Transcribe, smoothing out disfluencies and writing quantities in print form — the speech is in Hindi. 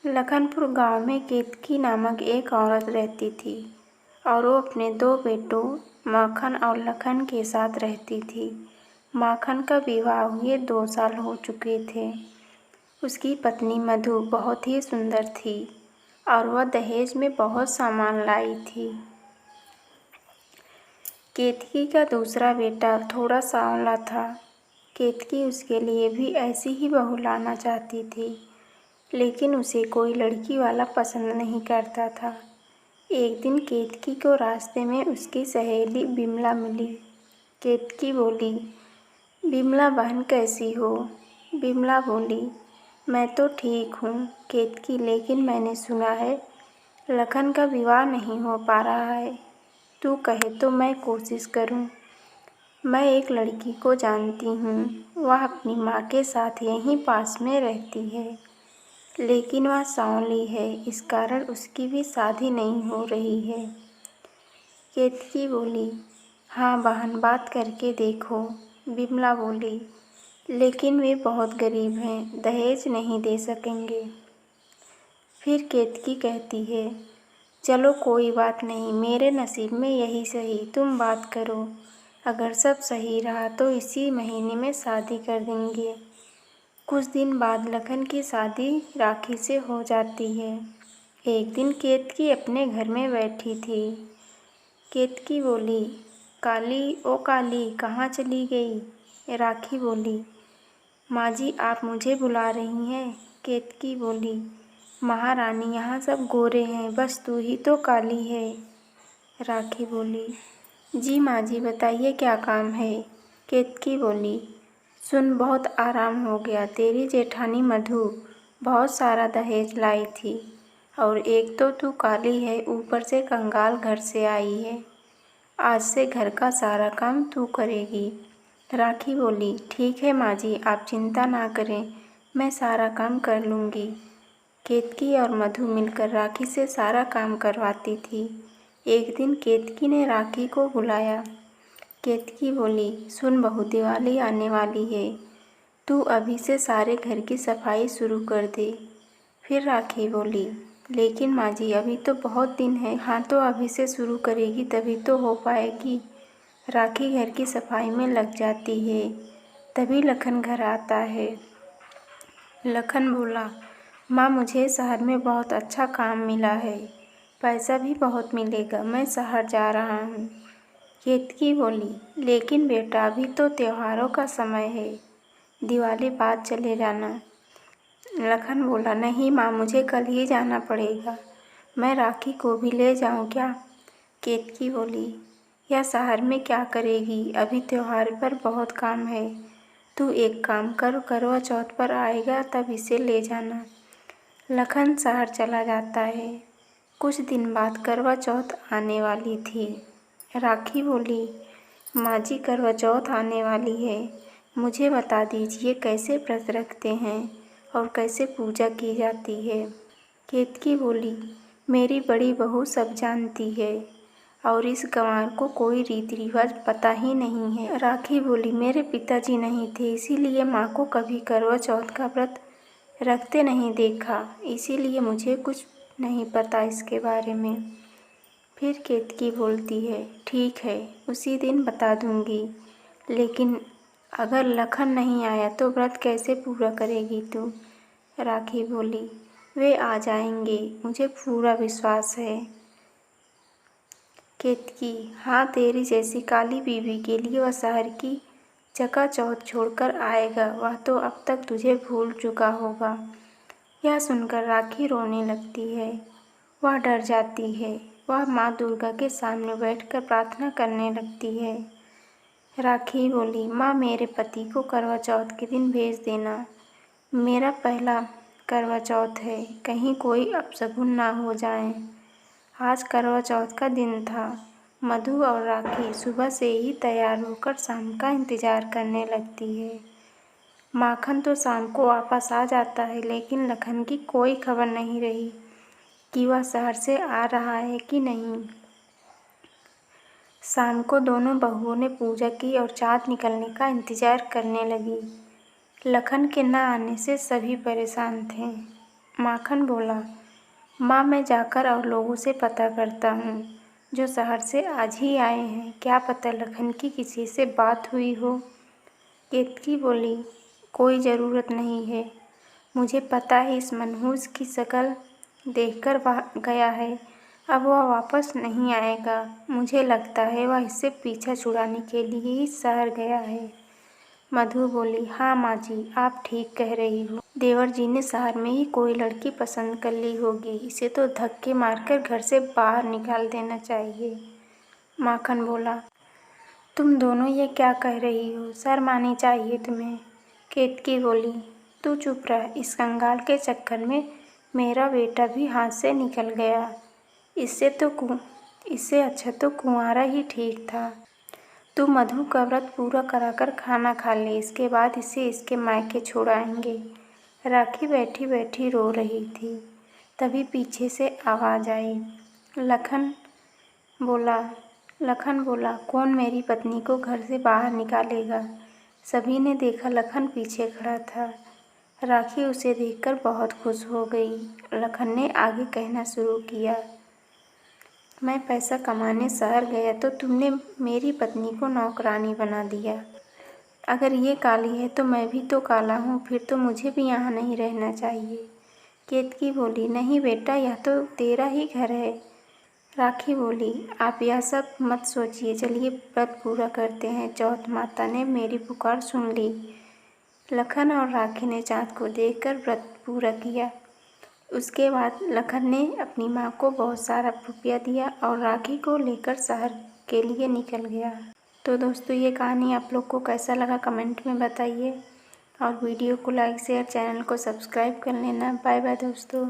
लखनपुर गांव में केतकी नामक एक औरत रहती थी और वो अपने दो बेटों माखन और लखन के साथ रहती थी। माखन का विवाह हुए 2 साल हो चुके थे। उसकी पत्नी मधु बहुत ही सुंदर थी और वह दहेज में बहुत सामान लाई थी। केतकी का दूसरा बेटा थोड़ा सांवला था। केतकी उसके लिए भी ऐसी ही बहू लाना चाहती थी, लेकिन उसे कोई लड़की वाला पसंद नहीं करता था। एक दिन केतकी को रास्ते में उसकी सहेली बिमला मिली। केतकी बोली, बिमला बहन कैसी हो? बिमला बोली, मैं तो ठीक हूँ केतकी, लेकिन मैंने सुना है लखन का विवाह नहीं हो पा रहा है। तू कहे तो मैं कोशिश करूँ। मैं एक लड़की को जानती हूँ, वह अपनी माँ के साथ यहीं पास में रहती है, लेकिन वह सांवली है, इस कारण उसकी भी शादी नहीं हो रही है। केतकी बोली, हाँ बहन, बात करके देखो। बिमला बोली, लेकिन वे बहुत गरीब हैं, दहेज नहीं दे सकेंगे। फिर केतकी कहती है, चलो कोई बात नहीं, मेरे नसीब में यही सही, तुम बात करो। अगर सब सही रहा तो इसी महीने में शादी कर देंगे। कुछ दिन बाद लखन की शादी राखी से हो जाती है। एक दिन केतकी अपने घर में बैठी थी। केतकी बोली, काली ओ काली, कहाँ चली गई? राखी बोली, माँ जी आप मुझे बुला रही हैं? केतकी बोली, महारानी यहाँ सब गोरे हैं, बस तू ही तो काली है। राखी बोली, जी माँ जी बताइए क्या काम है? केतकी बोली, सुन बहुत आराम हो गया, तेरी जेठानी मधु बहुत सारा दहेज लाई थी और एक तो तू काली है, ऊपर से कंगाल घर से आई है। आज से घर का सारा काम तू करेगी। राखी बोली, ठीक है माँ जी, आप चिंता ना करें, मैं सारा काम कर लूँगी। केतकी और मधु मिलकर राखी से सारा काम करवाती थी। एक दिन केतकी ने राखी को बुलाया। केतकी बोली, सुन बहू, दिवाली आने वाली है, तू अभी से सारे घर की सफाई शुरू कर दे। फिर राखी बोली, लेकिन माँ जी अभी तो बहुत दिन है। हाँ तो अभी से शुरू करेगी तभी तो हो पाएगी। राखी घर की सफाई में लग जाती है। तभी लखन घर आता है। लखन बोला, माँ मुझे शहर में बहुत अच्छा काम मिला है, पैसा भी बहुत मिलेगा, मैं शहर जा रहा हूँ। केतकी बोली, लेकिन बेटा अभी तो त्योहारों का समय है, दिवाली बाद चले जाना। लखन बोला, नहीं माँ, मुझे कल ही जाना पड़ेगा, मैं राखी को भी ले जाऊँ क्या? केतकी बोली, यह शहर में क्या करेगी, अभी त्योहार पर बहुत काम है, तू एक काम कर, करवा चौथ पर आएगा तब इसे ले जाना। लखन शहर चला जाता है। कुछ दिन बाद करवा चौथ आने वाली थी। राखी बोली, माँ जी करवा चौथ आने वाली है, मुझे बता दीजिए कैसे व्रत रखते हैं और कैसे पूजा की जाती है। केतकी बोली, मेरी बड़ी बहू सब जानती है और इस गंवार को कोई रीति रिवाज पता ही नहीं है। राखी बोली, मेरे पिताजी नहीं थे, इसीलिए माँ को कभी करवा चौथ का व्रत रखते नहीं देखा, इसीलिए मुझे कुछ नहीं पता इसके बारे में। फिर केतकी बोलती है, ठीक है, उसी दिन बता दूंगी, लेकिन अगर लखन नहीं आया तो व्रत कैसे पूरा करेगी तू? राखी बोली, वे आ जाएंगे, मुझे पूरा विश्वास है। केतकी, हाँ, तेरी जैसी काली बीवी के लिए वह शहर की चकाचौंध छोड़कर आएगा, वह तो अब तक तुझे भूल चुका होगा। यह सुनकर राखी रोने लगती है। वह डर जाती है। वह माँ दुर्गा के सामने बैठकर प्रार्थना करने लगती है। राखी बोली, माँ मेरे पति को करवा चौथ के दिन भेज देना, मेरा पहला करवा चौथ है, कहीं कोई अपशगुन ना हो जाए। आज करवा चौथ का दिन था। मधु और राखी सुबह से ही तैयार होकर शाम का इंतजार करने लगती है। माखन तो शाम को वापस आ जाता है, लेकिन लखन की कोई खबर नहीं रही कि वह शहर से आ रहा है कि नहीं। शाम को दोनों बहुओं ने पूजा की और चाँद निकलने का इंतजार करने लगी। लखन के न आने से सभी परेशान थे। माखन बोला, माँ मैं जाकर और लोगों से पता करता हूँ जो शहर से आज ही आए हैं, क्या पता लखन की किसी से बात हुई हो। केतकी बोली, कोई ज़रूरत नहीं है, मुझे पता है इस मनहूस की शक्ल देखकर वह गया है, अब वह वापस नहीं आएगा। मुझे लगता है वह इससे पीछा छुड़ाने के लिए ही शहर गया है। मधु बोली, हाँ माँ जी, आप ठीक कह रही हो, देवर जी ने शहर में ही कोई लड़की पसंद कर ली होगी, इसे तो धक्के मारकर घर से बाहर निकाल देना चाहिए। माखन बोला, तुम दोनों ये क्या कह रही हो, शर्म आनी चाहिए तुम्हें। केतकी बोली, तू चुप रह, इस कंगाल के चक्कर में मेरा बेटा भी हाथ से निकल गया, इससे अच्छा तो कुंवारा ही ठीक था। तू मधु का व्रत पूरा कराकर खाना खा ले, इसके बाद इसे इसके मायके छोड़ाएंगे। राखी बैठी बैठी रो रही थी, तभी पीछे से आवाज़ आई। लखन बोला, कौन मेरी पत्नी को घर से बाहर निकालेगा। सभी ने देखा लखन पीछे खड़ा था। राखी उसे देखकर बहुत खुश हो गई। लखन ने आगे कहना शुरू किया, मैं पैसा कमाने शहर गया तो तुमने मेरी पत्नी को नौकरानी बना दिया। अगर ये काली है तो मैं भी तो काला हूँ, फिर तो मुझे भी यहाँ नहीं रहना चाहिए। केतकी बोली, नहीं बेटा, यह तो तेरा ही घर है। राखी बोली, आप यह सब मत सोचिए, चलिए व्रत पूरा करते हैं, चौथ माता ने मेरी पुकार सुन ली। लखन और राखी ने चाँद को देखकर व्रत पूरा किया। उसके बाद लखन ने अपनी माँ को बहुत सारा रुपया दिया और राखी को लेकर शहर के लिए निकल गया। तो दोस्तों, ये कहानी आप लोग को कैसा लगा कमेंट में बताइए और वीडियो को लाइक शेयर चैनल को सब्सक्राइब कर लेना। बाय बाय दोस्तों।